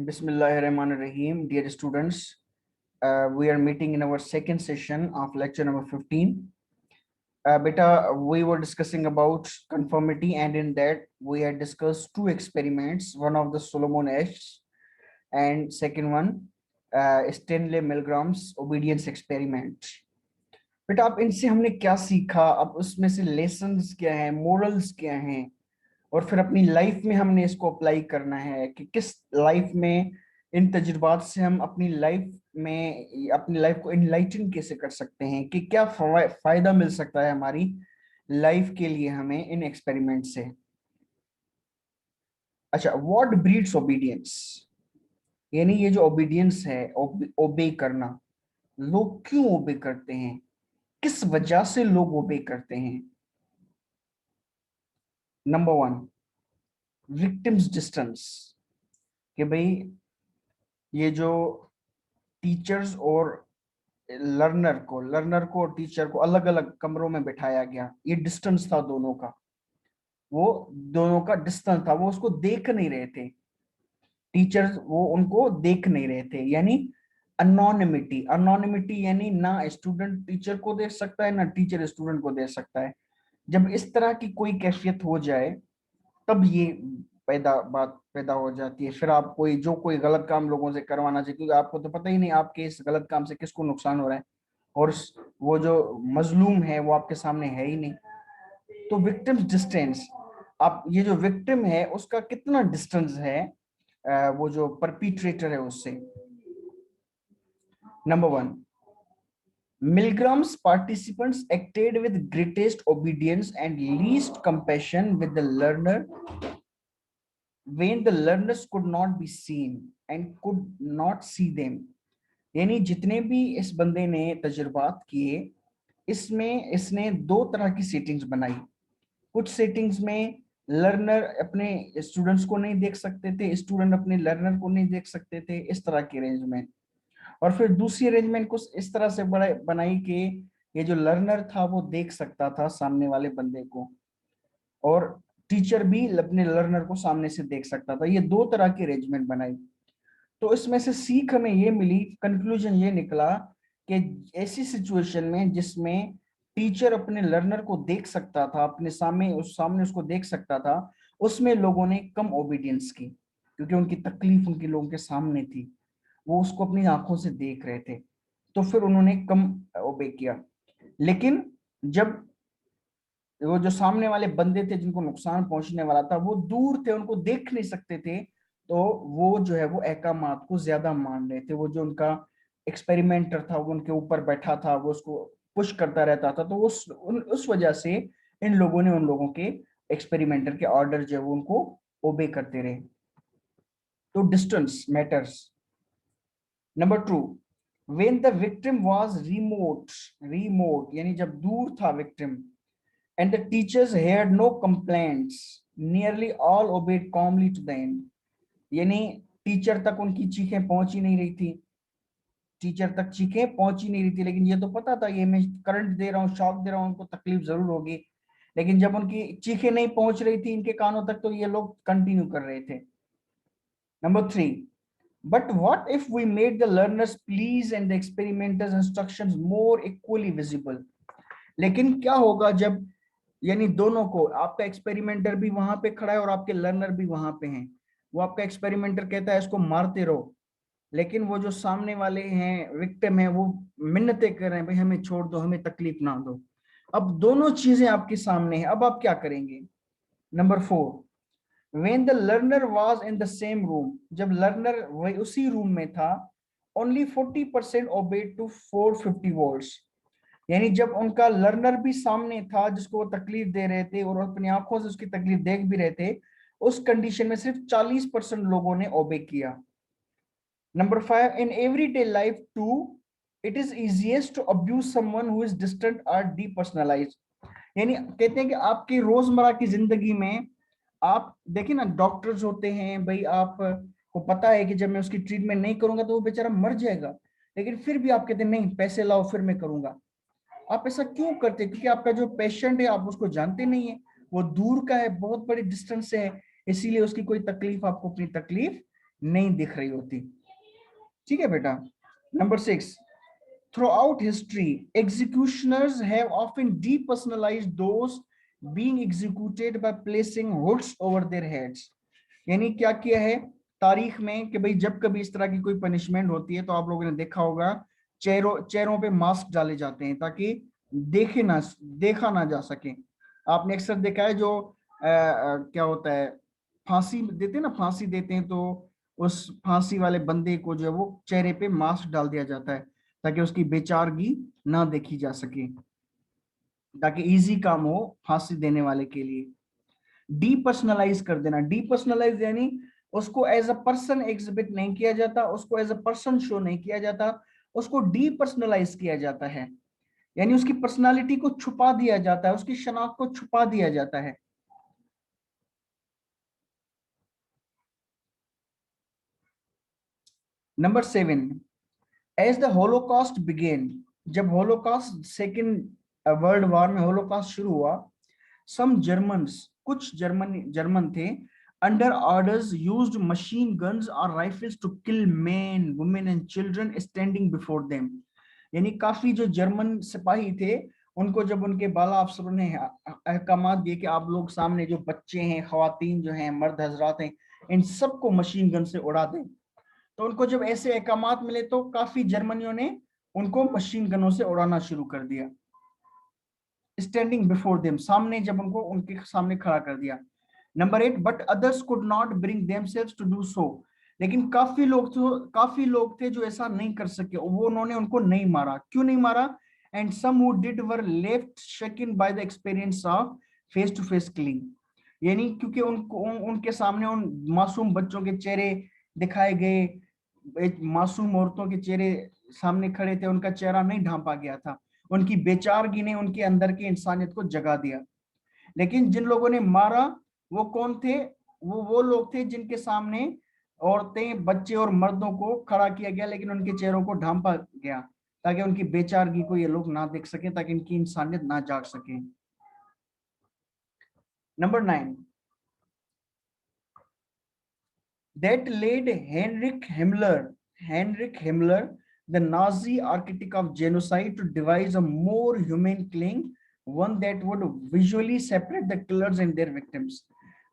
Bismillahirrahmanirrahim. Dear students, we are meeting in our second session of lecture number 15. Beta, we were discussing about conformity, and in that we had discussed two experiments, one of the Solomon Asch and second one Stanley Milgram's obedience experiment. बेटा आप इनसे हमने क्या सीखा, अब उसमें से lessons क्या हैं, मोरल्स क्या हैं, और फिर अपनी लाइफ में हमने इसको अप्लाई करना है कि किस लाइफ में इन तजुर्बात से हम अपनी लाइफ को इनलाइटन कैसे कर सकते हैं, कि क्या फायदा मिल सकता है हमारी लाइफ के लिए हमें इन एक्सपेरिमेंट से। अच्छा, व्हाट ब्रीड्स ओबीडियंस, यानी ये जो ओबीडियंस है, ओबे करना, लोग क्यों ओबे करते हैं, किस वजह से लोग ओबे करते हैं। नंबर वन, विक्टिम्स डिस्टेंस, कि भाई ये जो टीचर्स और लर्नर को और टीचर को अलग अलग कमरों में बिठाया गया, ये डिस्टेंस था दोनों का, वो दोनों का डिस्टेंस था, वो उसको देख नहीं रहे थे, टीचर्स वो उनको देख नहीं रहे थे, यानी अनोनिमिटी। अनोनिमिटी यानी ना स्टूडेंट टीचर को देख सकता है, ना टीचर स्टूडेंट को देख सकता है। जब इस तरह की कोई कैफियत हो जाए तब ये बात पैदा हो जाती है। फिर आप कोई गलत काम लोगों से करवाना चाहिए, क्योंकि आपको तो पता ही नहीं आपके इस गलत काम से किसको नुकसान हो रहा है, और वो जो मजलूम है वो आपके सामने है ही नहीं। तो विक्टिम्स डिस्टेंस, आप ये जो विक्टिम है उसका कितना डिस्टेंस है वो जो परपिट्रेटर है उससे। Number one, Milgram's participants acted with greatest obedience and least compassion with the learner when the learners could not be seen and could not see them। यानी जितने भी इस बंदे ने तजुर्बात किए, इसमें इसने दो तरह की सेटिंग्स बनाई। कुछ सेटिंग्स में लर्नर अपने स्टूडेंट्स को नहीं देख सकते थे, स्टूडेंट अपने लर्नर को नहीं देख सकते थे, इस तरह की अरेंजमेंट। और फिर दूसरी अरेंजमेंट कुछ इस तरह से बनाई कि ये जो लर्नर था वो देख सकता था सामने वाले बंदे को, और टीचर भी अपने लर्नर को सामने से देख सकता था। ये दो तरह की अरेंजमेंट बनाई। तो इसमें से सीख हमें ये मिली, कंक्लूजन ये निकला कि ऐसी सिचुएशन में जिसमें टीचर अपने लर्नर को देख सकता था, अपने सामने उसको देख सकता था, उसमें लोगों ने कम ओबीडियंस की, क्योंकि उनकी तकलीफ उनके लोगों के सामने थी, वो उसको अपनी आंखों से देख रहे थे, तो फिर उन्होंने कम ओबे किया। लेकिन जब वो जो सामने वाले बंदे थे जिनको नुकसान पहुंचने वाला था वो दूर थे, उनको देख नहीं सकते थे, तो वो जो है वो अहकामात को ज्यादा मान रहे थे। वो जो उनका एक्सपेरिमेंटर था वो उनके ऊपर बैठा था, वो उसको पुश करता रहता था, तो उस वजह से इन लोगों ने उन लोगों के एक्सपेरिमेंटर के ऑर्डर जो है वो उनको ओबे करते रहे। तो distance matters. Number two, when the victim was remote यानी जब दूर था victim, and the teachers had no complaints, nearly all obeyed calmly to the end। यानी टीचर तक उनकी चीखें पहुंच ही नहीं रही थी, टीचर तक चीखें पहुंच ही नहीं रही थी, लेकिन ये तो पता था ये मैं करंट दे रहा हूँ, शॉक दे रहा हूँ, उनको तकलीफ जरूर होगी। लेकिन जब उनकी चीखें नहीं पहुंच रही थी इनके कानों तक, तो ये लोग कंटिन्यू कर रहे थे। Number three, but what if we made the learners please and the experimenters instructions more equally visible। लेकिन क्या होगा जब यानी दोनों को, आपका एक्सपेरिमेंटर भी वहां पे खड़ा है और आपके लर्नर भी वहां पे हैं, वो आपका एक्सपेरिमेंटर कहता है इसको मारते रहो, लेकिन वो जो सामने वाले हैं विक्टिम है वो मिन्नतें कर रहे हैं भाई हमें छोड़ दो, हमें तकलीफ ना दो। अब दोनों चीजें आपके सामने हैं, अब आप क्या करेंगे। Number four, when the learner was in the same room, जब लर्नर वही उसी रूम में था, only 40% obeyed to 450 volts। यानी जब उनका लर्नर भी सामने था जिसको वो तकलीफ दे रहे थे और अपनी आंखों से उसकी तकलीफ देख भी रहे थे, उस कंडीशन में सिर्फ 40% लोगों ने ओबे किया। Number five, in everyday life too it is easiest to abuse someone who is distant और डीपर्सनलाइज्ड। यानी कहते हैं कि आपकी रोजमर्रा की जिंदगी में आप देखिए ना, डॉक्टर्स होते हैं भाई, आप को पता है कि जब मैं उसकी ट्रीटमेंट नहीं करूंगा तो वो बेचारा मर जाएगा, लेकिन फिर भी आप कहते हैं नहीं पैसे लाओ फिर मैं करूंगा। आप ऐसा क्यों करते हैं? क्योंकि आपका जो पेशेंट है आप उसको जानते नहीं है, वो दूर का है, बहुत बड़ी डिस्टेंस से है, इसीलिए उसकी कोई तकलीफ आपको अपनी तकलीफ नहीं दिख रही होती। ठीक है बेटा। Number 6, throughout history executioners have often depersonalized those being executed by placing hoods over their heads। यानी क्या किया है तारीख में कि भाई जब कभी इस तरह की कोई पनिशमेंट होती है तो आप लोगों ने देखा होगा चेहरों चेहरों पे मास्क डाले जाते हैं ताकि देखे ना देखा ना जा सके। आपने अक्सर देखा है जो क्या होता है फांसी देते हैं ना, फांसी देते हैं तो उस फांसी वाले बंदे को जो है वो चेहरे पे मास्क डाल दिया जाता है ताकि उसकी बेचारगी ना देखी जा सके, ताकि इजी काम हो फांसी देने वाले के लिए। डीपर्सनलाइज कर देना, डीपर्सनलाइज यानी उसको एज अ पर्सन एग्जिबिट नहीं किया जाता, उसको एज अ पर्सन शो नहीं किया जाता, उसको डीपर्सनलाइज किया जाता है, यानी उसकी पर्सनालिटी को छुपा दिया जाता है, उसकी शनाख्त को छुपा दिया जाता है। Number 7, as the holocaust began, जब होलोकॉस्ट सेकेंड वर्ल्ड वॉर में होलोकॉस्ट शुरू हुआ, सम जर्मन्स, कुछ जर्मन थे, under orders used machine guns और rifles to kill men women and children standing before them. यानी काफी जो जर्मन सिपाही थे उनको जब उनके बाला अफसरों ने अहकामात दिए कि आप लोग सामने जो बच्चे हैं, खवातीन जो हैं, मर्द हजरात हैं, इन सबको मशीन गन से उड़ा दें, तो उनको जब ऐसे अहकामात मिले तो काफी जर्मनियों ने उनको मशीन गनों से उड़ाना शुरू कर दिया। स्टैंडिंग बिफोर देम, सामने जब उनको उनके सामने खड़ा कर दिया। Number 8, but others could not bring themselves to do so, लेकिन काफी लोग थे जो ऐसा नहीं कर सके, वो उन्होंने उनको नहीं मारा। क्यों नहीं मारा? And some who did were left shaken by the experience of face to face killing, यानी क्योंकि उनको उनके सामने उन मासूम बच्चों के चेहरे दिखाए गए, एक मासूम औरतों के चेहरे सामने खड़े थे, उनका चेहरा नहीं ढांपा गया था, उनकी बेचारगी ने उनके अंदर की इंसानियत को जगा दिया। लेकिन जिन लोगों ने मारा वो कौन थे? वो लोग थे जिनके सामने औरतें, बच्चे और मर्दों को खड़ा किया गया लेकिन उनके चेहरों को ढांपा गया ताकि उनकी बेचारगी को ये लोग ना देख सके, ताकि इनकी इंसानियत ना जाग सके। Number 9, that led Heinrich Himmler, the Nazi architect of genocide, to devise a more humane killing, one that would visually separate the killers and their victims।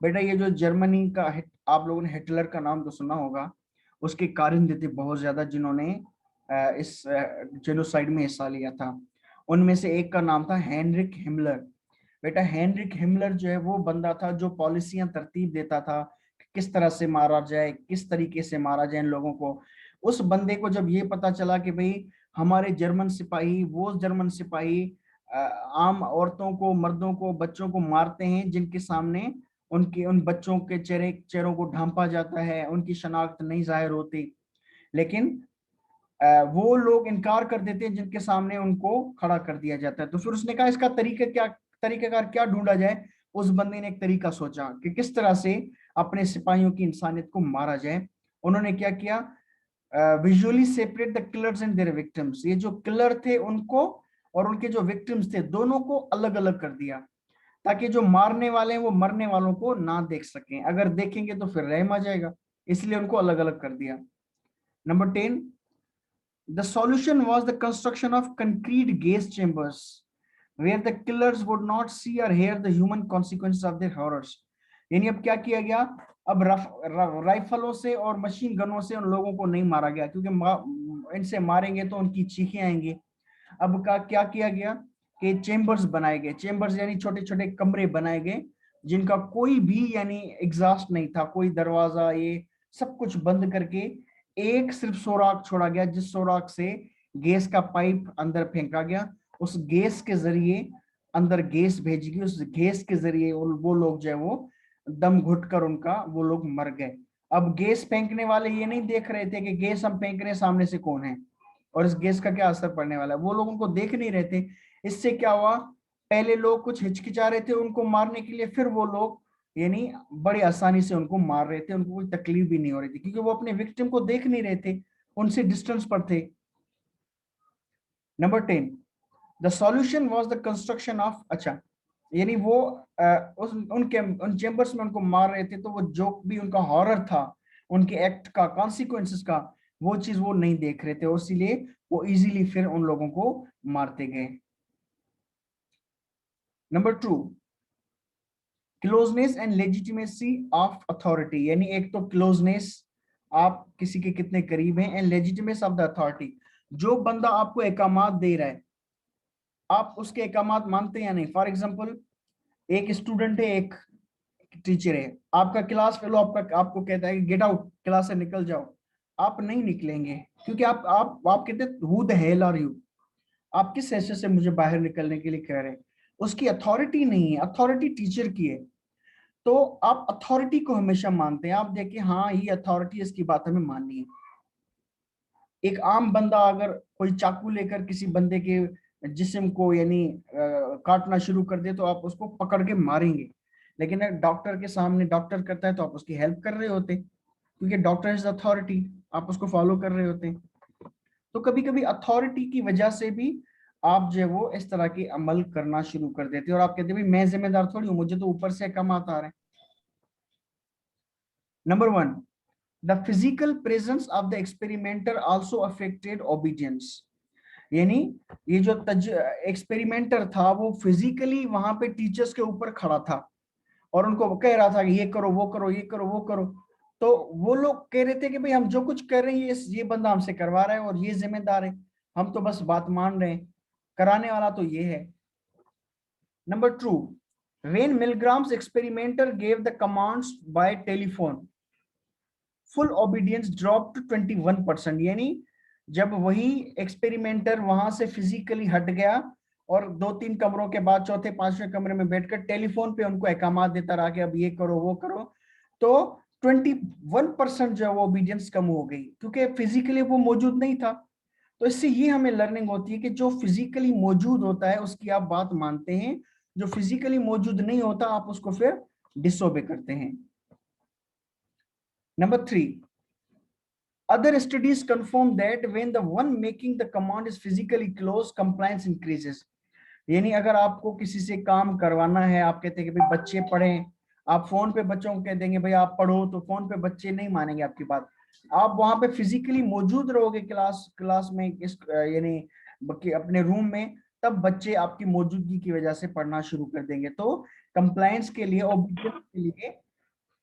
बेटा ये जो जर्मनी का आप लोगों ने हिटलर का नाम तो सुना होगा, उसके कारिंदे थे बहुत ज्यादा जिन्होंने इस जेनोसाइड में हिस्सा लिया था। उनमें से एक का नाम था हेनरिक हिमलर। बेटा हेनरिक हिमलर जो है वो बंदा था जो पॉलिसियां तरतीब देता था किस तरह से मारा जाए, किस तरीके से मारा जाए इन लोगों को। उस बंदे को जब ये पता चला कि भाई हमारे जर्मन सिपाही, वो जर्मन सिपाही आम औरतों को, मर्दों को, बच्चों को मारते हैं जिनके सामने उनके उन बच्चों के चेहरों को ढांपा जाता है, उनकी शनाख्त नहीं जाहिर होती, लेकिन वो लोग इनकार कर देते हैं जिनके सामने उनको खड़ा कर दिया जाता है। तो फिर उसने कहा इसका तरीकाकार क्या ढूंढा जाए। उस बंदे ने एक तरीका सोचा कि किस तरह से अपने सिपाहियों की इंसानियत को मारा जाए। उन्होंने क्या किया? Visually separate the killers and their victims, ये जो किलर थे उनको और उनके जो विक्टिम्स थे दोनों को अलग अलग कर दिया ताकि जो मारने वाले हैं वो मरने वालों को ना देख सकें, अगर देखेंगे तो फिर रहम आ जाएगा, इसलिए उनको अलग अलग कर दिया। Number 10, the solution was the construction of concrete gas chambers where the killers would not see or hear the human consequences of their horrors। यानी अब क्या किया गया? अब राइफलों से और मशीन गनों से उन लोगों को नहीं मारा गया क्योंकि इनसे मारेंगे तो उनकी चीखें आएंगी। अब का क्या किया गया कि चेम्बर्स बनाए गए, चेम्बर्स यानी छोटे छोटे कमरे बनाए गए जिनका कोई भी यानी एग्जॉस्ट नहीं था, कोई दरवाजा, ये सब कुछ बंद करके एक सिर्फ सुराख छोड़ा गया जिस सुराख से गैस का पाइप अंदर फेंका गया। उस गैस के जरिए अंदर गैस भेजी गई, उस गैस के जरिए वो लोग जो है वो दम घुट कर उनका वो लोग मर गए। अब गैस फेंकने वाले ये नहीं देख रहे थे कि गैस हम फेंक रहे हैं सामने से कौन है और इस गैस का क्या असर पड़ने वाला है, वो लोग उनको देख नहीं रहे थे। इससे क्या हुआ? पहले लोग कुछ हिचकिचा रहे थे उनको मारने के लिए, फिर वो लोग यानी बड़ी आसानी से उनको मार रहे थे, उनको कोई तकलीफ भी नहीं हो रही थी क्योंकि वो अपने विक्टिम को देख नहीं रहे थे, उनसे डिस्टेंस पर थे। Number 10, the solution was the construction of, अच्छा यानी वो उन चेम्बर्स में उनको मार रहे थे तो वो जो भी उनका हॉरर था उनके एक्ट का, कॉन्सिक्वेंसेस का, वो चीज वो नहीं देख रहे थे, और इसीलिए वो इजीली फिर उन लोगों को मारते गए। Number 2, closeness and legitimacy of authority. यानी एक तो क्लोजनेस, आप किसी के कितने करीब हैं, एंड लेजिटिमेस ऑफ द अथॉरिटी। जो बंदा आपको एकामात दे रहा है, आप उसके एकामात मानते हैं या नहीं। फॉर एग्जाम्पल, एक स्टूडेंट है, एक टीचर है, आपका क्लास फेलो आपका आपको कहता है कि गेट आउट, क्लास से निकल जाओ, आप नहीं निकलेंगे, क्योंकि आप कहते who the hell are you, आप किस हैसियत से मुझे बाहर निकलने के लिए कह रहे हैं। उसकी अथॉरिटी नहीं है, अथॉरिटी टीचर की है। तो आप अथॉरिटी को हमेशा मानते हैं, आप देखिए हाँ ये अथॉरिटी, इसकी बात हमें माननी है। एक आम बंदा अगर कोई चाकू लेकर किसी बंदे के जिस्म को यानी काटना शुरू कर दे, तो आप उसको पकड़ के मारेंगे। लेकिन अगर डॉक्टर के सामने डॉक्टर करता है, तो आप उसकी हेल्प कर रहे होते, क्योंकि डॉक्टर इज अथॉरिटी, आप उसको फॉलो कर रहे होते। तो कभी कभी अथॉरिटी की वजह से भी आप जो है वो इस तरह की अमल करना शुरू कर देते हैं, और आप कहते हैं भाई मैं जिम्मेदार थोड़ी हूँ, मुझे तो ऊपर से कम आता आ रहा है। Number 1, the physical presence of the experimenter also affected obedience. यानी ये जो एक्सपेरिमेंटर था, वो फिजिकली वहां पे टीचर्स के ऊपर खड़ा था, और उनको कह रहा था कि ये करो वो करो, ये करो वो करो। तो वो लोग कह रहे थे कि भाई हम जो कुछ कर रहे हैं, ये बंदा हमसे करवा रहा है, और ये जिम्मेदार है, हम तो बस बात मान रहे हैं, कराने वाला तो ये है। Number 2, when Milgram's experimenter gave the commands by telephone, full obedience drop to 21%। यानी जब वही एक्सपेरिमेंटर वहां से फिजिकली हट गया, और 2-3 कमरों के बाद चौथे पांचवें कमरे में बैठकर टेलीफोन पे उनको अहकामात देता रहा कि अब ये करो वो करो, तो 21% जो है वो ओबीडियंस कम हो गई, क्योंकि फिजिकली वो मौजूद नहीं था। तो इससे ये हमें लर्निंग होती है कि जो फिजिकली मौजूद होता है उसकी आप बात मानते हैं, जो फिजिकली मौजूद नहीं होता आप उसको फिर डिसोबे करते हैं। Number 3, other studies confirm that when the one making the command is physically close, compliance increases. यानी अगर आपको किसी से काम करवाना है, आप कहते हैं कि भाई बच्चे पढ़ें, आप फोन पे बच्चों को कह देंगे भाई आप पढ़ो, तो फोन पे बच्चे नहीं मानेंगे आपकी बात। आप वहां पे फिजिकली मौजूद रहोगे क्लास क्लास में, इस यानी अपने रूम में, तब बच्चे आपकी मौजूदगी की वजह से पढ़ना शुरू कर देंगे। तो कंप्लायंस के लिए, ओबीडियंस के लिए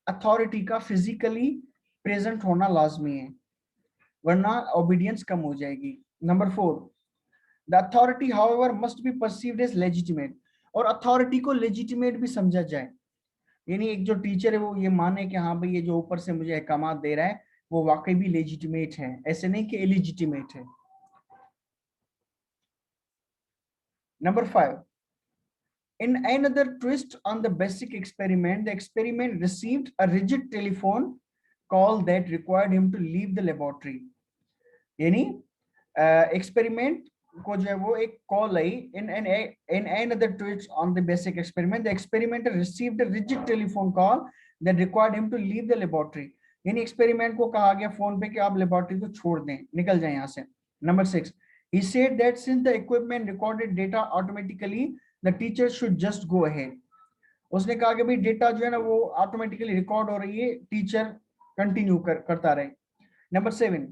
अथॉरिटी का फिजिकली प्रेजेंट होना लाजमी है, वरना ओबीडियंस कम हो जाएगी। Number 4, the authority however must be perceived as legitimate. और अथॉरिटी को लेजिटिमेट भी समझा जाए, यानी एक जो टीचर है वो ये माने कि हाँ भाई ये जो ऊपर से मुझे अहकामात दे रहा है वो वाकई भी लेजिटिमेट है, ऐसे नहीं कि इलिजिटिमेट है। Number 5, in another twist on the basic experiment, the experiment received a rigid telephone call that required him to leave the laboratory. यानी एक्सपेरिमेंट को जो है वो एक call I, in another twist on the basic experiment, the experimenter received a rigid telephone call that required him to leave the laboratory. यानी experiment को कहा गया फोन पे कि आप लेबोरेटरी को छोड़ दें, निकल जाएं यहाँ से। Number 6, he said that since the equipment recorded data automatically, the teacher should just go ahead. उसने कहा कि भाई डेटा जो है ना वो ऑटोमेटिकली रिकॉर्ड हो रही है, टीचर कंटिन्यू करता रहे। Number 7,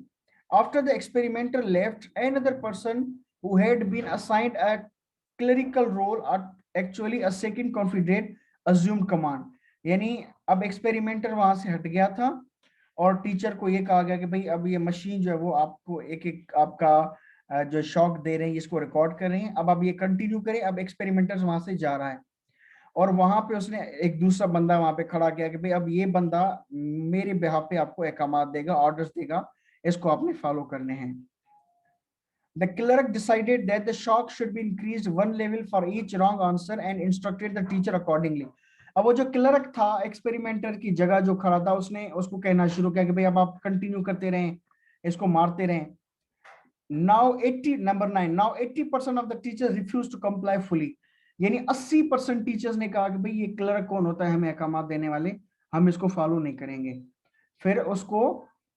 after the experimenter left, another person who had been assigned a clerical role, or actually a second confederate, assumed command. यानी अब एक्सपेरिमेंटर वहां से हट गया था, और टीचर को ये कहा गया कि भाई अब ये मशीन जो है वो आपको एक एक आपका जो शॉक दे रहे हैं इसको रिकॉर्ड कर रहे हैं, अब आप ये कंटिन्यू करें। अब एक्सपेरिमेंटर वहां से जा रहा है, और वहां पे उसने एक दूसरा बंदा वहां पे खड़ा किया कि भाई अब ये बंदा मेरे बिहाफ पे आपको अहकामात देगा, ऑर्डर्स देगा, इसको आपने फॉलो करने हैं। The clerk decided that the shock should be increased 1 level for each wrong answer and instructed the teacher accordingly. अब वो जो क्लर्क था एक्सपेरिमेंटर की जगह जो खड़ा था, उसने उसको कहना शुरू किया कि भाई अब आप कंटिन्यू करते रहें, इसको मारते रहें। Number 9, now 80% of the teachers refused to comply fully. यानी 80% टीचर्स ने कहा कि भाई ये क्लर्क कौन होता है हमें अहकामात देने वाले, हम इसको फॉलो नहीं करेंगे। फिर उसको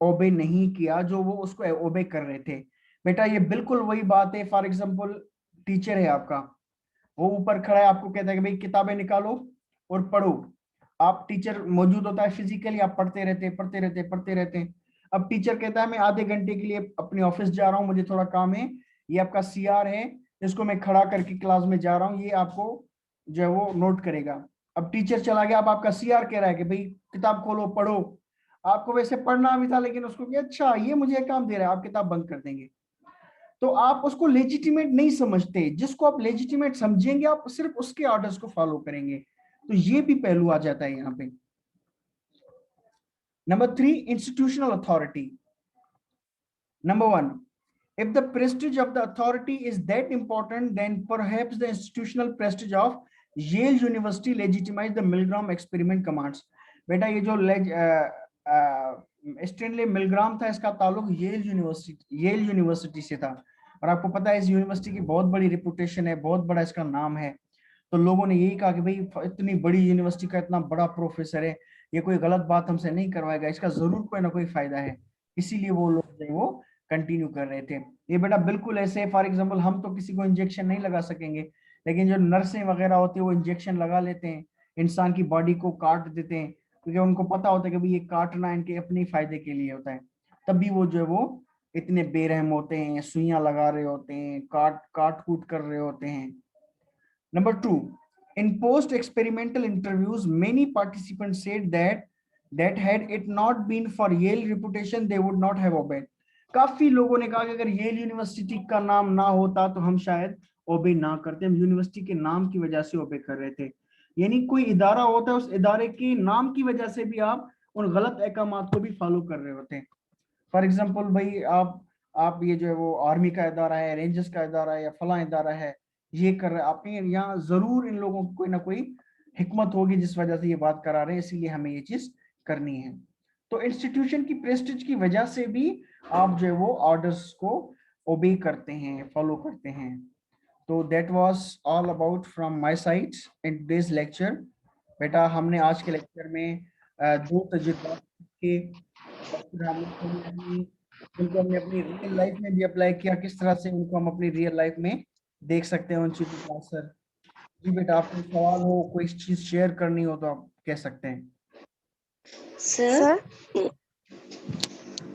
ओबे नहीं किया जो वो उसको ओबे कर रहे थे। बेटा ये बिल्कुल वही बात है, फॉर एग्जाम्पल टीचर है आपका, वो ऊपर खड़ा है, आपको कहता है कि भाई किताबें निकालो और पढ़ो, आप टीचर मौजूद होता है फिजिकली, आप पढ़ते रहते हैं। अब टीचर कहता है मैं आधे घंटे के लिए अपने ऑफिस जा रहा हूँ, मुझे थोड़ा काम है, ये आपका सीआर है, इसको मैं खड़ा करके क्लास में जा रहा हूँ, ये आपको जो है वो नोट करेगा। अब टीचर चला गया, अब आपका सीआर कह रहा है कि भाई किताब खोलो पढ़ो। आपको वैसे पढ़ना भी था, लेकिन उसको कि अच्छा ये मुझे काम दे रहा है, आप किताब बंद कर देंगे। तो आप उसको लेजिटिमेट नहीं समझते। जिसको आप लेजिटिमेट समझेंगे आप सिर्फ उसके ऑर्डर्स को फॉलो करेंगे। तो ये भी पहलू आ जाता है यहाँ पे। Number 3, institutional authority. Number 1, if the prestige of the authority is that important, then perhaps the institutional prestige of Yale University legitimized the Milgram experiment commands. बेटा ये जो स्टैनली मिलग्राम था, इसका ताल्लुक येल यूनिवर्सिटी से था। और आपको पता है इस यूनिवर्सिटी की बहुत बड़ी रिपुटेशन है, बहुत बड़ा इसका नाम है। तो लोगों ने यही कहा कि भाई इतनी बड़ी यूनिवर्सिटी का इतना बड़ा प्रोफेसर है, ये कोई गलत बात हमसे नहीं करवाएगा, इसका जरूर कोई ना कोई फायदा है। इसीलिए वो लोग जो है वो कंटिन्यू कर रहे थे। ये बेटा बिल्कुल ऐसे, फॉर एग्जांपल हम तो किसी को इंजेक्शन नहीं लगा सकेंगे, लेकिन जो नर्सें वगैरह होती है वो इंजेक्शन लगा लेते हैं, इंसान की बॉडी को काट देते हैं, क्योंकि उनको पता होता है कि भाई ये काटना इनके अपने फायदे के लिए होता है। तब भी वो जो है वो इतने बेरहम होते हैं, सुइयां लगा रहे होते हैं, काट काट कूट कर रहे होते हैं। Number 2, in post-experimental interviews, many participants said that had it not been for Yale reputation, they would not have obeyed. काफी लोगों ने कहा कि अगर येल यूनिवर्सिटी का नाम ना होता तो हम शायद ओबे ना करते, हम यूनिवर्सिटी के नाम की वजह से ओबे कर रहे थे। यानी कोई इदारा होता है, उस इदारे के नाम की वजह से भी आप उन गलत अहकामात को भी फॉलो कर रहे होते हैं। फॉर एग्जाम्पल भाई आप ये जो है वो आर्मी का इदारा है, रेंजर्स का इदारा है, या फला इदारा है, ये कर रहे हैं आपने यहाँ, जरूर इन लोगों की कोई ना कोई हिकमत होगी जिस वजह से ये बात करा रहे हैं, इसीलिए हमें ये चीज करनी है। तो इंस्टीट्यूशन की प्रेस्टीज की वजह से भी आप जो है वो ऑर्डर्स को ओबे करते हैं, फॉलो करते हैं। तो that was all about from my side in this lecture. बेटा हमने आज के लेक्चर में दो तजुर्बा के, और फिर उनको हमने अपनी रियल लाइफ में भी अप्लाई किया, किस तरह से उनको हम अपनी रियल लाइफ में देख सकते हैं उन चीजों का असर। जी बेटा, आपको सवाल हो, कोई चीज शेयर करनी हो तो आप कह सकते हैं। सर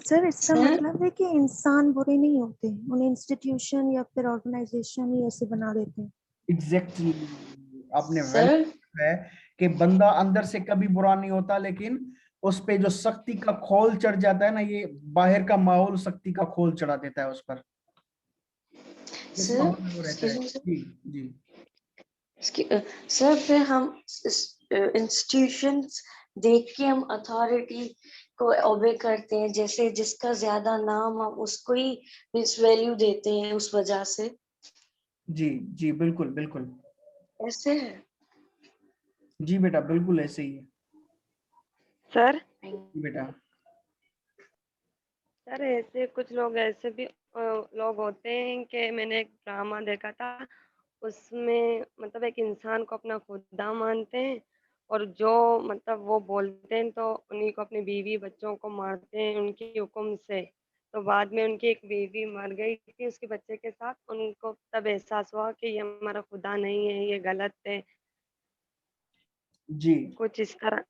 सर इसका मतलब है कि इंसान बुरे नहीं होते, उन्हें इंस्टीट्यूशन या फिर ऑर्गेनाइजेशन ही ऐसे बना देते हैं। एग्जैक्टली आपने वेल है कि बंदा अंदर से कभी बुरा नहीं होता, लेकिन उस पे जो सख्ती का खोल चढ़ जाता है ना, ये बाहर का माहौल सख्ती का खोल चढ़ा देता है उस पर। इस माहौल में वो रहता है। जी जी सर फिर हम इंस्टीट्यूशंस देख के हम अथॉरिटी को ओबे करते हैं, जैसे जिसका ज्यादा नाम हम उसको ही वैल्यू देते हैं उस वजह से। जी जी बिल्कुल बिल्कुल ऐसे है। जी बेटा बिल्कुल ऐसे ही है। सर बेटा सर ऐसे कुछ लोग ऐसे भी लोग होते हैं कि मैंने एक ड्रामा देखा था, उसमें मतलब एक इंसान को अपना खुदा मानते हैं, और जो मतलब वो बोलते हैं तो उन्हीं को अपनी बीवी बच्चों को मारते हैं उनकी हुक्म से। तो बाद में उनकी एक बीवी मर गई थी उसके बच्चे के साथ, उनको तब एहसास हुआ कि ये हमारा खुदा नहीं है, ये गलत है, जी कुछ इस तरह।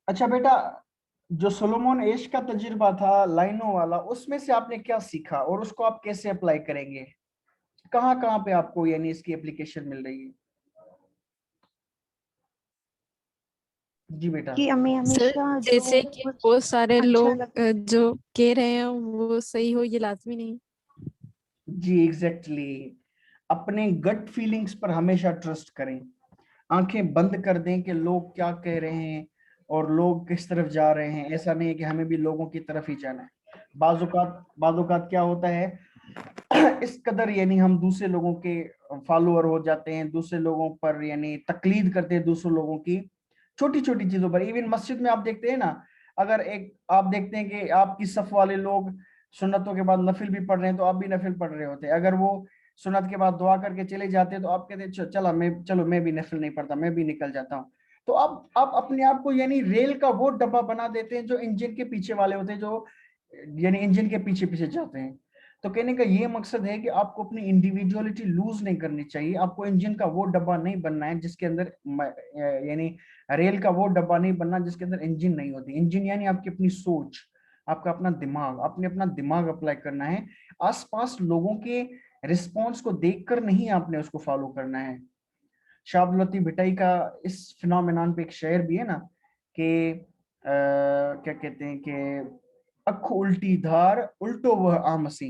अच्छा बेटा, जो सोलोमन एश का तजुर्बा था लाइनों वाला, उसमें से आपने क्या सीखा और उसको आप कैसे अप्लाई करेंगे? कहाँ कहाँ पे आपको यानी इसकी एप्लीकेशन मिल रही है? जी बेटा। कि हमें हमेशा जैसे कि जो बहुत सारे अच्छा लोग लगता जो कह रहे हैं वो सही हो, ये लाजमी नहीं। जी एग्जैक्टली अपने गट फीलिंग्स पर हमेशा ट्रस्ट करें। आंखें बंद कर दें कि लोग क्या कह रहे हैं और लोग किस तरफ जा रहे हैं। ऐसा नहीं है कि हमें भी लोगों की तरफ ही जाना है। बाज़ औक़ात क्या होता है, इस कदर यानी हम दूसरे लोगों के फॉलोअर हो जाते हैं, दूसरे लोगों पर यानी तकलीद करते हैं, दूसरे लोगों की छोटी छोटी चीजों पर। इवन मस्जिद में आप देखते हैं ना, अगर एक आप देखते हैं कि आपकी सफ वाले लोग सुन्नतों के बाद नफिल भी पढ़ रहे हैं तो आप भी नफिल पढ़ रहे होते हैं। अगर वो सुन्नत के बाद दुआ करके चले जाते हैं तो आप कहते हैं चलो मैं भी नफिल नहीं पढ़ता, मैं भी निकल जाता हूँ। तो आप अपने आप को यानी रेल का वो डब्बा बना देते हैं जो इंजन के पीछे वाले होते हैं, जो यानी इंजन के पीछे पीछे जाते हैं। तो कहने का ये मकसद है कि आपको अपनी इंडिविजुअलिटी लूज नहीं करनी चाहिए, आपको इंजन का वो डब्बा नहीं बनना है जिसके अंदर यानी रेल का वो डब्बा नहीं बनना जिसके अंदर इंजन नहीं होती। इंजन यानी आपकी अपनी सोच, आपका अपना दिमाग, आपने अपना दिमाग अप्लाई करना है। आसपास लोगों के रिस्पॉन्स को देखकर नहीं आपने उसको फॉलो करना है। शाह अब्दुल लतीफ भिटाई का इस फिनोमेनन पे एक शेर भी है ना कि क्या कहते हैं कि अख उल्टी धार उल्टो वह आमसी,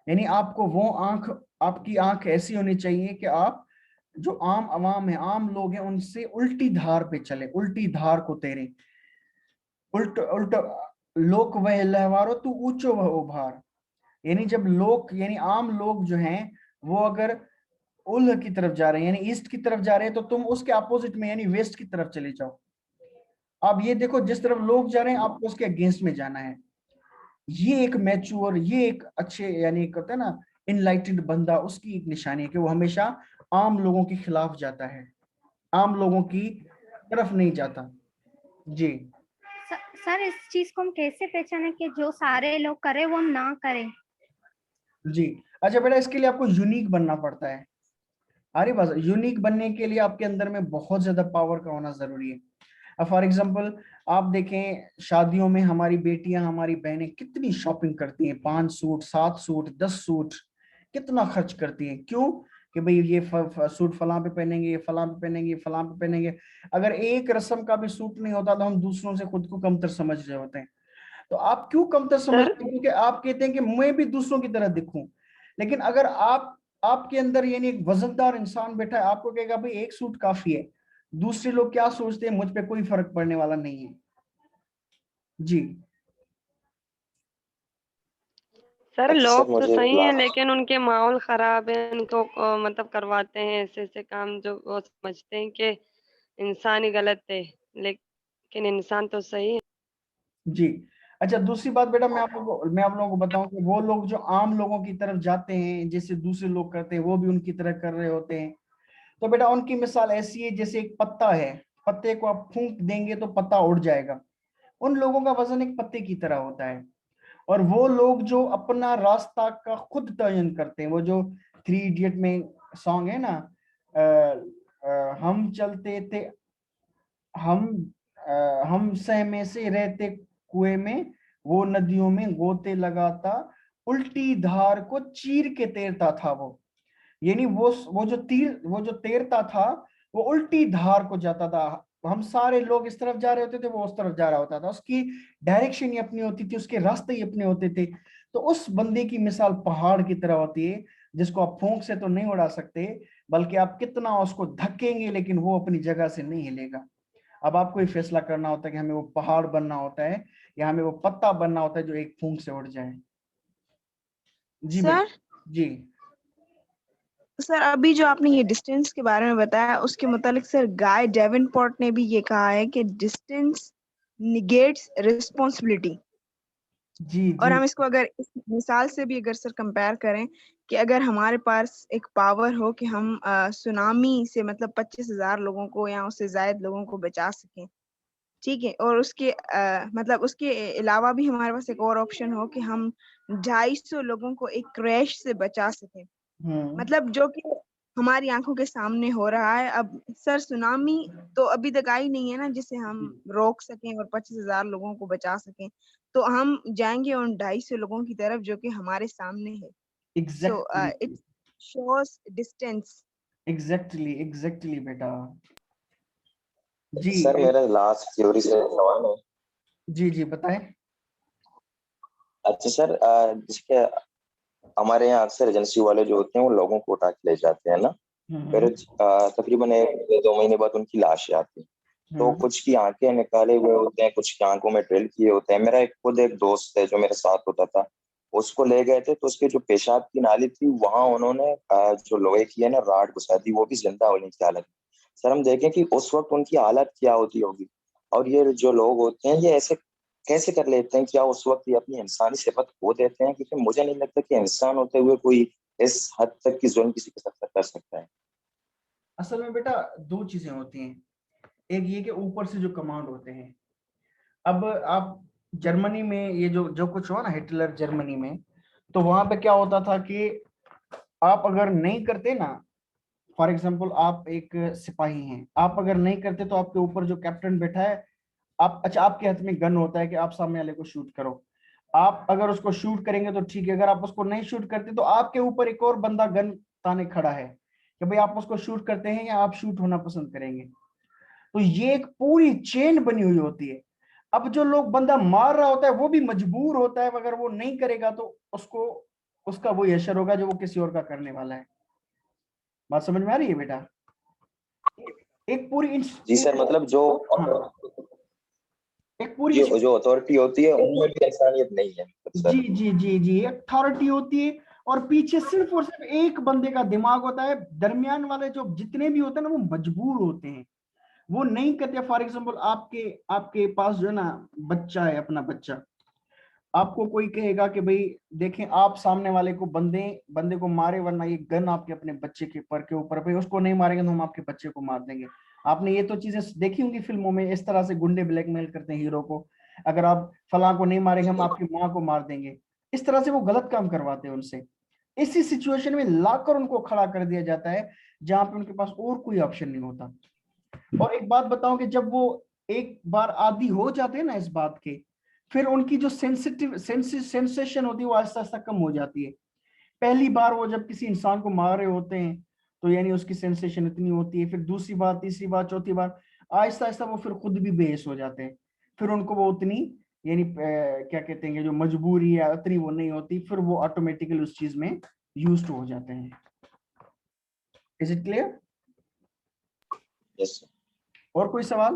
यानी आपको वो आंख, आपकी आंख ऐसी होनी चाहिए कि आप जो आम अवाम है, आम लोग हैं, उनसे उल्टी धार पे चले, उल्टी धार को तेरे उल्ट उल्ट लोक वह लहवारो तू ऊंचो वह उभार। यानी जब लोग यानी आम लोग जो हैं वो अगर उल्ह की तरफ जा रहे हैं यानी ईस्ट की तरफ जा रहे हैं तो तुम उसके अपोजिट में यानी वेस्ट की तरफ चले जाओ। अब ये देखो जिस तरफ लोग जा रहे हैं आपको उसके अगेंस्ट में जाना है। ये एक मैच्योर, ये एक अच्छे यानी एक होता है ना इनलाइटेंड बंदा, उसकी एक निशानी है कि वो हमेशा आम लोगों के खिलाफ जाता है, आम लोगों की तरफ नहीं जाता। जी सर इस चीज को हम कैसे पहचाने कि जो सारे लोग करे वो हम ना करें? जी अच्छा बेटा, इसके लिए आपको यूनिक बनना पड़ता है। अरे बस यूनिक बनने के लिए आपके अंदर में बहुत ज्यादा पावर का होना जरूरी है। अब फॉर एग्जांपल आप देखें शादियों में हमारी बेटियां, हमारी बहनें कितनी शॉपिंग करती हैं, 5 सूट, 7 सूट, 10 सूट, कितना खर्च करती हैं। क्यों? कि भाई ये सूट फलां पे पहनेंगे, ये फलां पे पहनेंगे, ये फलां पे पहनेंगे। अगर एक रस्म का भी सूट नहीं होता तो हम दूसरों से खुद को कमतर समझ रहे होते हैं। तो आप क्यों कमतर सर समझते हैं? क्योंकि आप कहते हैं कि मैं भी दूसरों की तरह दिखूं। लेकिन अगर आप, आपके अंदर यानी एक वजनदार इंसान बैठा है, आपको कहेगा भाई एक सूट काफी है, दूसरे लोग क्या सोचते हैं मुझ पे कोई फर्क पड़ने वाला नहीं है। जी सर अच्छा सर, लोग तो मुझे एक सही हैं लास्ट लेकिन उनके माहौल खराब है, उनको मतलब करवाते हैं ऐसे ऐसे काम जो वो समझते हैं कि इंसान ही गलत है, लेकिन इंसान तो सही है। जी अच्छा, दूसरी बात बेटा मैं आप लोगों को बताऊं कि वो लोग जो आम लोगों की तरफ जाते हैं जैसे दूसरे लोग करते हैं वो भी उनकी तरह कर रहे होते हैं। तो बेटा उनकी मिसाल ऐसी है जैसे एक पत्ता है, पत्ते को आप फूंक देंगे तो पत्ता उड़ जाएगा। उन लोगों का वजन एक पत्ते की तरह होता है। और वो लोग जो अपना रास्ता का खुद तयन करते हैं, वो जो 3 इडियट में सॉन्ग है ना, हम चलते थे, हम हम सहमे से रहते कुएं में, वो नदियों में गोते लगाता, उल्टी धार को चीर के तैरता था वो। यानी वो जो तैरता था वो उल्टी धार को जाता था। हम सारे लोग इस तरफ जा रहे होते थे, वो उस तरफ जा रहा होता था, उसकी डायरेक्शन ही अपनी होती थी, उसके रास्ते ही अपने होते थे। तो उस बंदे की मिसाल पहाड़ की तरह होती है जिसको आप फूंक से तो नहीं उड़ा सकते, बल्कि आप कितना उसको धकेंगे लेकिन वो अपनी जगह से नहीं हिलेगा। अब आपको ही फैसला करना होता है कि हमें वो पहाड़ बनना होता है या हमें वो पत्ता बनना होता है जो एक फूंक से उड़ जाए। जी बेटा। सर जी सर अभी जो आपने ये डिस्टेंस के बारे में बताया उसके मुतालिक सर गाय डेवनपोर्ट ने भी ये कहा है कि डिस्टेंस निगेट्स रिस्पॉन्सिबिलिटी। जी और जी हम इसको अगर इस मिसाल से भी अगर सर कंपेयर करें कि अगर हमारे पास एक पावर हो कि हम सुनामी से मतलब 25,000 लोगों को या उससे ज्यादा लोगों को बचा सकें, ठीक है, और उसके मतलब उसके अलावा भी हमारे पास एक और ऑप्शन हो कि हम 250 लोगों को एक क्रैश से बचा सकें, मतलब जो कि हमारी आंखों के सामने हो रहा है। अब सर सुनामी तो अभी तक आई नहीं है ना जिसे हम रोक सकें और 25,000 लोगों को बचा सकें, तो हम जाएंगे उन 250 लोगों की तरफ जो कि हमारे सामने है। So it exactly shows distance. Exactly बेटा। जी सर मेरा लास्ट थ्योरी से सवाल है। जी बताएं। अच्छा सर, जैसे हमारे यहाँ अक्सर एजेंसी वाले जो होते हैं वो लोगों को उठा के ले जाते हैं ना, फिर तकरीबन 1-2 महीने बाद उनकी लाशें आती हैं। तो कुछ की आंखें निकाले हुए होते हैं, कुछ की आंखों में ड्रिल किए होते हैं। मेरा खुद एक दोस्त है जो मेरे साथ होता था, उसको ले गए थे तो उसके जो पेशाब की नाली थी वहां उन्होंने जो लोहे की है ना राड घुसा दी, वो भी जिंदा होने की हालत में। सर हम देखें कि उस वक्त उनकी हालत क्या होती होगी, और ये जो लोग होते हैं ये ऐसे कैसे कर लेते हैं? क्या उस वक्त ये अपनी इंसानी सिफत खो देते हैं? क्योंकि मुझे नहीं लगता कि इंसान होते हुए कोई इस हद तक की जुल्म किसी के साथ कर सकता है। असल में बेटा दो चीजें होती हैं, एक ये कि ऊपर से जो कमांड होते हैं। अब आप जर्मनी में ये जो जो कुछ हुआ ना हिटलर जर्मनी में, तो वहां पे क्या होता था कि आप अगर नहीं करते ना, फॉर एग्जाम्पल आप एक सिपाही हैं, आप अगर नहीं करते तो आपके ऊपर जो कैप्टन बैठा है, आप अच्छा आपके हाथ में गन होता है कि आप सामने वाले को शूट करो। आप अगर उसको शूट करेंगे तो ठीक है, अगर आप उसको नहीं शूट करते तो आपके ऊपर एक और बंदा गन ताने खड़ा है कि भाई आप उसको शूट करते हैं या आप शूट होना पसंद करेंगे। तो ये एक पूरी चेन बनी हुई होती है। अब जो लोग बंदा मार रहा होता है वो भी मजबूर होता है, अगर वो नहीं करेगा तो उसको उसका वही असर होगा जो वो किसी और का करने वाला है। बात समझ में आ रही है बेटा? एक पूरी जी सर, मतलब जो हाँ, एक पूरी जो अथॉरिटी होती है उनमें भी इंसानियत नहीं है सर। जी जी जी जी, अथॉरिटी होती है और पीछे सिर्फ और सिर्फ एक बंदे का दिमाग होता है। दरमियान वाले जो जितने भी होते हैं ना वो मजबूर होते हैं, वो नहीं करते। फॉर एग्जाम्पल आपके आपके पास जो है ना बच्चा है, अपना बच्चा, आपको कोई कहेगा कि भाई देखें आप सामने वाले को बंदे बंदे को मारे वरना ये गन आपके अपने बच्चे के पर के ऊपर, भाई उसको नहीं मारेंगे तो हम आपके बच्चे को मार देंगे। आपने ये तो चीजें देखी होंगी फिल्मों में, इस तरह से गुंडे ब्लैकमेल करते हैं हीरो को, अगर आप फलां को नहीं मारेंगे हम आपकी माँ को मार देंगे। इस तरह से वो गलत काम करवाते हैं उनसे। इसी सिचुएशन में लाकर उनको खड़ा कर दिया जाता है जहां पे उनके पास और कोई ऑप्शन नहीं होता। और एक बात बताऊं कि जब वो एक बार आदी हो जाते हैं ना इस बात के, फिर उनकी जो सेंसेशन होती है वो आहिस्ता आहिस्ता कम हो जाती है। पहली बार वो जब किसी इंसान को मार रहे होते हैं तो यानी उसकी सेंसेशन इतनी होती है, फिर दूसरी बार, तीसरी बार, चौथी बार, आहिस्ता आहिस्ता वो फिर खुद भी बेहोश हो जाते हैं। फिर उनको वो उतनी यानी क्या कहते हैं जो मजबूरी है उतनी वो नहीं होती, फिर वो ऑटोमेटिकली उस चीज में यूज्ड हो जाते हैं। Is it clear? यस और कोई सवाल?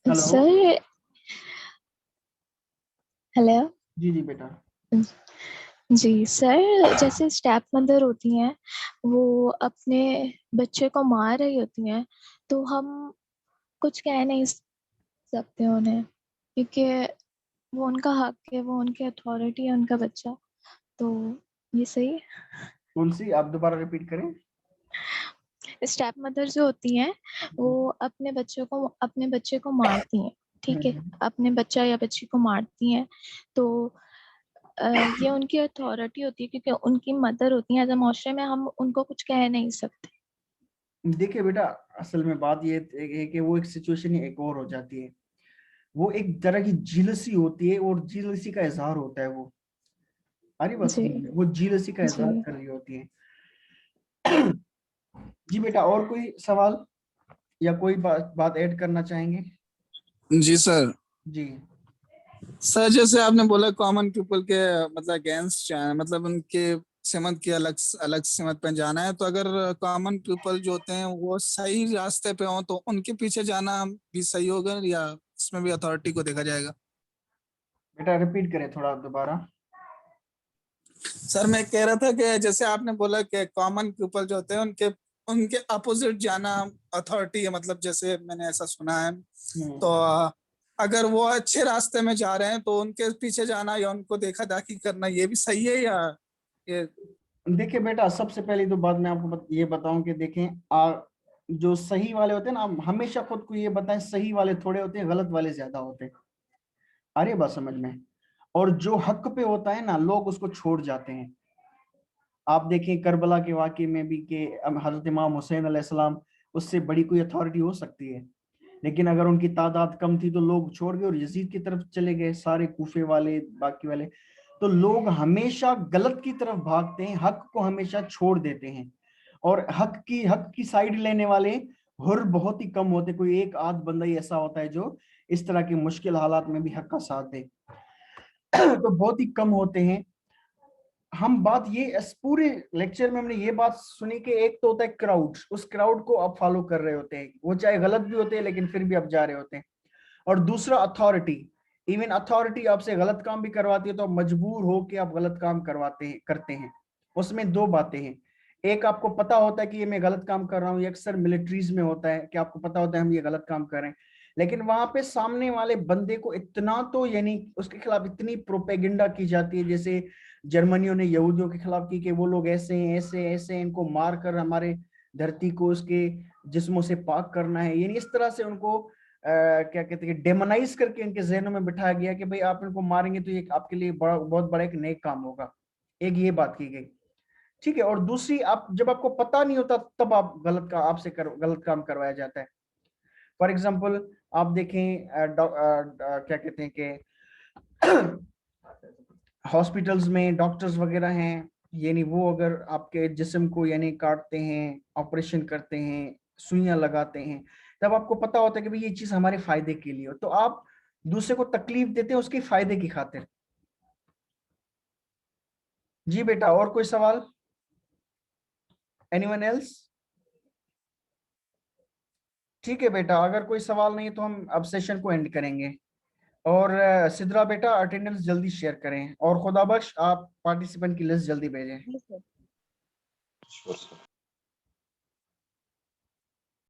Hello sir. हेलो। जी जी बेटा। जी सर, जैसे स्टेप मदर होती हैं वो अपने बच्चे को मार रही होती हैं, तो हम कुछ कह नहीं सकते उन्हें, क्योंकि वो उनका हक है, वो उनकी अथॉरिटी है, उनका बच्चा। तो ये सही है? कौन सी, आप दोबारा रिपीट करें। स्टेप मदर जो होती हैं वो अपने बच्चे को मारती हैं, ठीक है, अपने बच्चा या बच्ची को मारती हैं, तो ये उनकी अथॉरिटी होती है, क्योंकि उनकी मदर होती है। एज अ माशरे में हम उनको कुछ कह नहीं सकते। देखिए बेटा, असल में बात ये है कि वो एक सिचुएशन एक और हो जाती है, वो एक तरह की जीलसी होती है और जीलसी का इजहार होता है वो। अरे बस जी वो जीलसी का इजहार जी। कर रही होती है। जी बेटा, और कोई सवाल या कोई बात ऐड करना चाहेंगे? जी सर। जी सर जैसे आपने बोला कॉमन पीपल के मतलब अगेंस्ट, मतलब उनके सिमत की अलग अलग सिमत पे जाना है, तो अगर कॉमन पीपल जो होते हैं वो सही रास्ते पे हो तो उनके पीछे जाना भी सही होगा, या इसमें भी अथॉरिटी को देखा जाएगा? बेटा रिपीट करें थोड़ा दोबारा। सर मैं कह रहा था कि जैसे आपने बोला कि कॉमन पीपल जो होते हैं उनके उनके अपोजिट जाना अथॉरिटी है, मतलब जैसे मैंने ऐसा सुना है, तो अगर वो अच्छे रास्ते में जा रहे हैं तो उनके पीछे जाना या उनको देखा दाखी करना ये भी सही है, या ये? देखिए बेटा, सबसे पहली तो बात मैं आपको ये बताऊं कि देखें जो सही वाले होते हैं ना, आप हमेशा खुद को ये बताएं सही वाले थोड़े होते हैं, गलत वाले ज्यादा होते हैं। अरे बात समझ में? और जो हक पे होता है ना लोग उसको छोड़ जाते हैं। आप देखें करबला के वाकये में भी कि हजरत इमाम हुसैन अलैहिस्सलाम, उससे बड़ी कोई अथॉरिटी हो सकती है, लेकिन अगर उनकी तादाद कम थी तो लोग छोड़ गए और यजीद की तरफ चले गए, सारे कूफे वाले बाकी वाले। तो लोग हमेशा गलत की तरफ भागते हैं, हक को हमेशा छोड़ देते हैं। और हक की साइड लेने वाले हुर बहुत ही कम होते, कोई एक आध बंदा ही ऐसा होता है जो इस तरह के मुश्किल हालात में भी हक का साथ दे। तो बहुत ही कम होते हैं। हम बात ये इस पूरे लेक्चर में हमने ये बात सुनी कि एक तो होता है क्राउड, उस क्राउड को आप फॉलो कर रहे होते हैं, वो चाहे गलत भी होते हैं लेकिन फिर भी आप जा रहे होते हैं। और दूसरा अथॉरिटी, इवन अथॉरिटी आपसे गलत काम भी करवाती है तो आप मजबूर हो के आप गलत काम करते हैं। उसमें दो बातें हैं, एक आपको पता होता है कि ये मैं गलत काम कर रहा हूँ, ये अक्सर मिलिट्रीज में होता है कि आपको पता होता है हम ये गलत काम कर रहे हैं, लेकिन वहां पे सामने वाले बंदे को इतना तो यानी उसके खिलाफ इतनी प्रोपेगेंडा की जाती है, जैसे जर्मनियों ने यहूदियों के खिलाफ की कि वो लोग ऐसे हैं ऐसे ऐसे, इनको मार कर हमारे धरती को उसके जिस्मों से पाक करना है, यानी इस तरह से उनको क्या कहते हैं, डेमोनाइज करके इनके जहनों में बिठाया गया कि भाई आप इनको मारेंगे तो ये आपके लिए बहुत बड़ा एक नेक काम होगा। एक ये बात की गई, ठीक है। और दूसरी, आप जब आपको पता नहीं होता तब आप गलत काम करवाया जाता है। फॉर एग्जाम्पल आप देखें क्या कहते हैं कि हॉस्पिटल्स में डॉक्टर्स वगैरह हैं, यानी वो अगर आपके जिस्म को यानी काटते हैं, ऑपरेशन करते हैं, सुइयां लगाते हैं, तब आपको पता होता है कि भाई ये चीज हमारे फायदे के लिए हो, तो आप दूसरे को तकलीफ देते हैं उसके फायदे की खातिर। जी बेटा, और कोई सवाल? Anyone else? ठीक है बेटा, अगर कोई सवाल नहीं है तो हम अब सेशन को एंड करेंगे। और सिद्रा बेटा अटेंडेंस जल्दी शेयर करें, और खुदाबख्श आप पार्टिसिपेंट की लिस्ट जल्दी भेजें। जी सर। Sure sir.